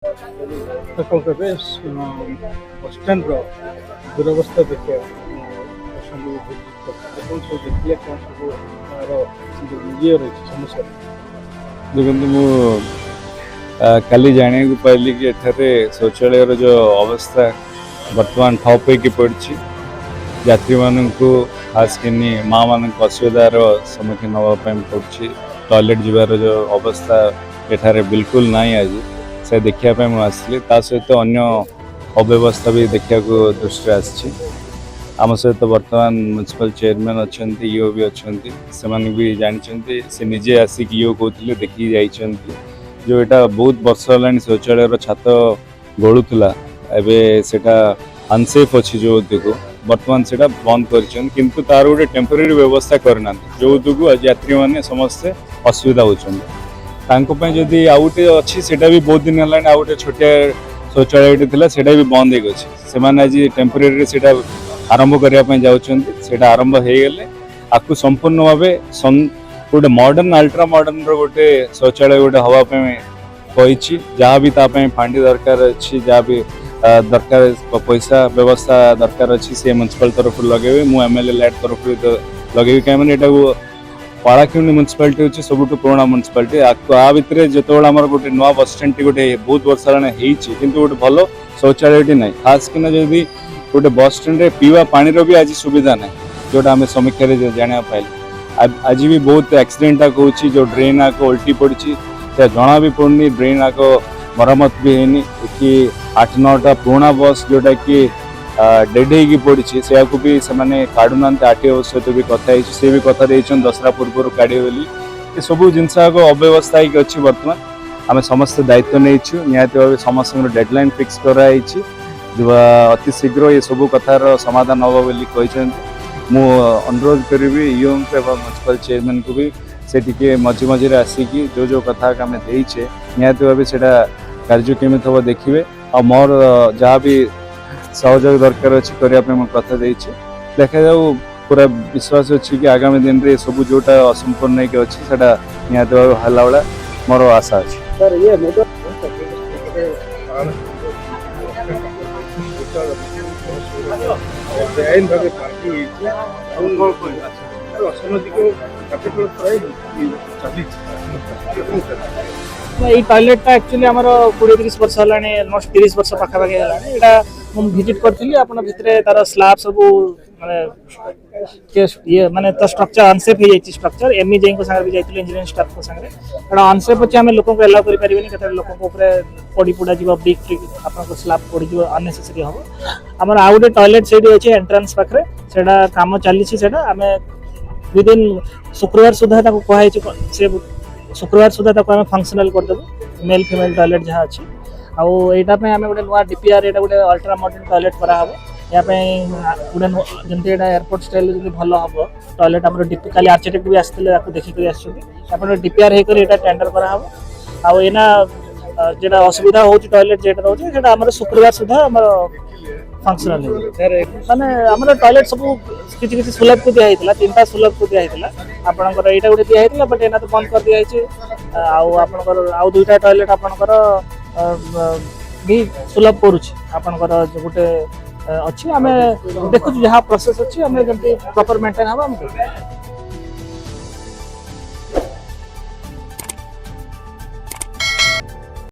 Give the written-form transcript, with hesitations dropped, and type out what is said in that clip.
ତ କଣ କହିବେ ବସଷ୍ଟାଣ୍ଡର ଦୁରବସ୍ଥା ଦେଖିବା ସବୁ ସବୁ ଦେଖିଲେ କ'ଣ ସବୁ ତାର ଇଏ ରହିଛି ସମସ୍ୟା। ଦେଖନ୍ତୁ ମୁଁ କାଲି ଜାଣିବାକୁ ପାଇଲି କି ଏଠାରେ ଶୌଚାଳୟର ଯେଉଁ ଅବସ୍ଥା ବର୍ତ୍ତମାନ ଠପ୍ ହେଇକି ପଡ଼ିଛି। ଯାତ୍ରୀମାନଙ୍କୁ ଖାସ୍ କିନି ମାଆମାନଙ୍କୁ ଅସୁବିଧାର ସମ୍ମୁଖୀନ ହେବା ପାଇଁ ପଡ଼ୁଛି। ଟଏଲେଟ୍ ଯିବାର ଯେଉଁ ଅବସ୍ଥା ଏଠାରେ ବିଲକୁଲ ନାହିଁ। ଆଜି ସେ ଦେଖିବା ପାଇଁ ମୁଁ ଆସିଥିଲି। ତା ସହିତ ଅନ୍ୟ ଅବ୍ୟବସ୍ଥା ବି ଦେଖିବାକୁ ଦୃଷ୍ଟିରେ ଆସିଛି। ଆମ ସହିତ ବର୍ତ୍ତମାନ ମ୍ୟୁନିସିପାଲ ଚେୟାରମ୍ୟାନ୍ ଅଛନ୍ତି, ଇଓ ବି ଅଛନ୍ତି। ସେମାନେ ବି ଜାଣିଛନ୍ତି, ସେ ନିଜେ ଆସିକି ଇଓ କହୁଥିଲେ ଦେଖିକି ଯାଇଛନ୍ତି। ଯେଉଁ ଏଇଟା ବହୁତ ବର୍ଷ ହେଲାଣି ଶୌଚାଳୟର ଛାତ ଗଳୁଥିଲା, ଏବେ ସେଇଟା ଅନସେଫ୍ ଅଛି ଯେଉଁଥିକୁ ବର୍ତ୍ତମାନ ସେଇଟା ବନ୍ଦ କରିଛନ୍ତି, କିନ୍ତୁ ତାର ଗୋଟେ ଟେମ୍ପୋରାରୀ ବ୍ୟବସ୍ଥା କରିନାହାନ୍ତି ଯେଉଁଥିକୁ ଯାତ୍ରୀମାନେ ସମସ୍ତେ ଅସୁବିଧା ହେଉଛନ୍ତି। ତାଙ୍କ ପାଇଁ ଯଦି ଆଉ ଗୋଟେ ଅଛି, ସେଇଟା ବି ବହୁତ ଦିନ ହେଲାଣି ଆଉ ଗୋଟେ ଛୋଟିଆ ଶୌଚାଳୟଟେ ଥିଲା, ସେଇଟା ବି ବନ୍ଦ ହେଇକି ଅଛି। ସେମାନେ ଆଜି ଟେମ୍ପୋରାରୀରେ ସେଇଟା ଆରମ୍ଭ କରିବା ପାଇଁ ଯାଉଛନ୍ତି। ସେଇଟା ଆରମ୍ଭ ହେଇଗଲେ ଆକୁ ସମ୍ପୂର୍ଣ୍ଣ ଭାବେ ଗୋଟେ ମଡର୍ଣ୍ଣ ଅଲ୍ଟ୍ରା ମଡର୍ଣ୍ଣର ଗୋଟେ ଶୌଚାଳୟ ଗୋଟେ ହେବା ପାଇଁ କହିଛି। ଯାହା ବି ତା ପାଇଁ ଫାଣ୍ଡି ଦରକାର ଅଛି, ଯାହା ବି ଦରକାର ପଇସା ବ୍ୟବସ୍ଥା ଦରକାର ଅଛି, ସେ ମ୍ୟୁନିସିପାଲ ତରଫରୁ ଲଗେଇବେ। ମୁଁ MLA ଲ୍ୟାଟ୍ ତରଫରୁ ଲଗେଇବି, କାହିଁକି ଏଟାକୁ ପାଳାଖେମୁଣ୍ଡି ମ୍ୟୁନିସିପାଲିଟି ହେଉଛି ସବୁଠୁ ପୁରୁଣା ମ୍ୟୁନିସିପାଲିଟି। ଆ ଭିତରେ ଯେତେବେଳେ ଆମର ଗୋଟେ ନୂଆ ବସଷ୍ଟାଣ୍ଡଟି ଗୋଟେ ବହୁତ ବର୍ଷ ହେଲାଣି ହେଇଛି, କିନ୍ତୁ ଗୋଟେ ଭଲ ଶୌଚାଳୟଟି ନାହିଁ। ଖାସ୍ କିନା ଯଦି ଗୋଟେ ବସଷ୍ଟାଣ୍ଡରେ ପିଇବା ପାଣିର ବି ଆଜି ସୁବିଧା ନାହିଁ, ଯେଉଁଟା ଆମେ ସମୀକ୍ଷାରେ ଜାଣିବାକୁ ପାଇଲୁ। ଆଜି ବି ବହୁତ ଆକ୍ସିଡେଣ୍ଟ ହେଉଛି, ଯେଉଁ ଡ୍ରେନ୍ ଆଗ ଓଲଟି ପଡ଼ିଛି, ସେ ଜଣା ବି ପଡ଼ୁନି। ଡ୍ରେନ୍ ଆଗ ମରାମତ ବି ହେଇନି। କି 8-9ଟା ପୁରୁଣା ବସ୍ ଯେଉଁଟାକି ଡେଡ୍ ହେଇକି ପଡ଼ିଛି, ସେୟାକୁ ବି ସେମାନେ କାଢ଼ୁନାହାନ୍ତି। RTO ସହିତ ବି କଥା ହେଇଛି, ସେ ବି କଥା ଦେଇଛନ୍ତି ଦଶହରା ପୂର୍ବରୁ କାଢ଼ିବେ ବୋଲି। ଏସବୁ ଜିନିଷ ଆଗ ଅବ୍ୟବସ୍ଥା ହେଇକି ଅଛି। ବର୍ତ୍ତମାନ ଆମେ ସମସ୍ତେ ଦାୟିତ୍ୱ ନେଇଛୁ, ନିହାତି ଭାବେ ସମସ୍ତଙ୍କର ଡେଡଲାଇନ୍ ଫିକ୍ସ କରାଯାଇଛି। ଅତି ଶୀଘ୍ର ଏସବୁ କଥାର ସମାଧାନ ହେବ ବୋଲି କହିଛନ୍ତି। ମୁଁ ଅନୁରୋଧ କରିବି ଇଓଙ୍କୁ ଏବଂ ମ୍ୟୁନିସିପାଲ ଚେୟାରମ୍ୟାନ୍ଙ୍କୁ ବି ସେ ଟିକେ ମଝିରେ ଆସିକି ଯେଉଁ କଥା ଆମେ ଦେଇଛେ, ନିହାତି ଭାବେ ସେଇଟା କାର୍ଯ୍ୟ କେମିତି ହେବ ଦେଖିବେ। ଆଉ ମୋର ଯାହା ବି ସହଯୋଗ ଦରକାର ଅଛି କରିବା ପାଇଁ ମୁଁ କଥା ଦେଇଛି। ଦେଖାଯାଉ, ପୁରା ବିଶ୍ୱାସ ଅଛି କି ଆଗାମୀ ଦିନରେ ସବୁ ଯେଉଁଟା ଅସମ୍ପୂର୍ଣ୍ଣ ହେଇକି ଅଛି ସେଇଟା ନିହାତି ଭାବେ ହେଲା ଭଳିଆ ମୋର ଆଶା ଅଛି। ବେଆଇନ ଭାବେ ପାର୍କିଂ ହେଇଛି ଆଉ ଅସାମାଜିକ କାର୍ଯ୍ୟକଳାପ ଚାଲିଛି। এই টয়লেটটা একচুয়ালি আমার 20-30 ବର୍ଷ ହେଲାଣି, অলମୋଷ୍ଟ 30 ବର୍ଷ ପାଖାପାଖି ହେଲାଣି। এটা ମୁଁ ভিজিট କରିଥିଲି। ଆପଣ ଭିତରେ ତାର ସ୍ଲାବ୍ ସବୁ ମାନେ ଇଏ ମାନେ ତ ଷ୍ଟ୍ରକ୍ଚର ଅନସେଫ୍ ହେଇଯାଇଛି। ଷ୍ଟ୍ରକ୍ଚର ME ସାଙ୍ଗରେ ବି ଯାଇଥିଲି, ଇଞ୍ଜିନିୟରିଂ ଷ୍ଟାଫଙ୍କ ସାଙ୍ଗରେ। କାରଣ ଅନସେଫ୍ ଅଛି, ଆମେ ଲୋକଙ୍କୁ ଏଲାଉ କରିପାରିବେନି। କେତେବେଳେ ଲୋକଙ୍କ ଉପରେ ପଡ଼ି ପୁଡ଼ା ଯିବ, ବ୍ରିକ୍ ଫ୍ରିକ୍ ଆପଣଙ୍କ ସ୍ଲାବ୍ ପଡ଼ିଯିବ, ଅନନେସେସରି ହେବ। ଆମର ଆଉ ଗୋଟେ ଟଏଲେଟ୍ ସେଇଠି ଅଛି ଏଣ୍ଟ୍ରାନ୍ସ ପାଖରେ, ସେଇଟା କାମ ଚାଲିଛି। ସେଇଟା ଆମେ ୱିଦିନ୍ ଶୁକ୍ରବାର ସୁଦ୍ଧା ତାକୁ କୁହାଯାଇଛି, ସେ शुक्रवार सुधा आम फंक्शनल करदेबू, मेल फिमेल टॉयलेट जहाँ अच्छी। आउ यहाँ आम गोटे नुआ DPR ये गोटे अल्ट्रा मॉडर्न टॉयलेट कराब। या गोटे जमी एयरपोर्ट स्टाइल जब भल हम टॉयलेट आम काली आर्किटेक्ट भी आसते देखिक DPR होकर यहाँ टेंडर कराब। आना जो असुविधा हो टॉयलेट जेटा रोचे आम शुक्रवार सुधा आम फंक्शनल माने आम टॉयलेट सब किसी किसी सुलभ को दिखाई 3टा सुलभ को दिखाई आपंकर यहाँ गोटे दिखाई बट एना तो बंद कर दिखाई। आपंकर आउ 2टा टॉयलेट आपंकर भी सुलभ करुँचर गोटे अच्छी आम देखु जहाँ प्रोसेस अच्छी आम जमी प्रॉपर मेंटेन हम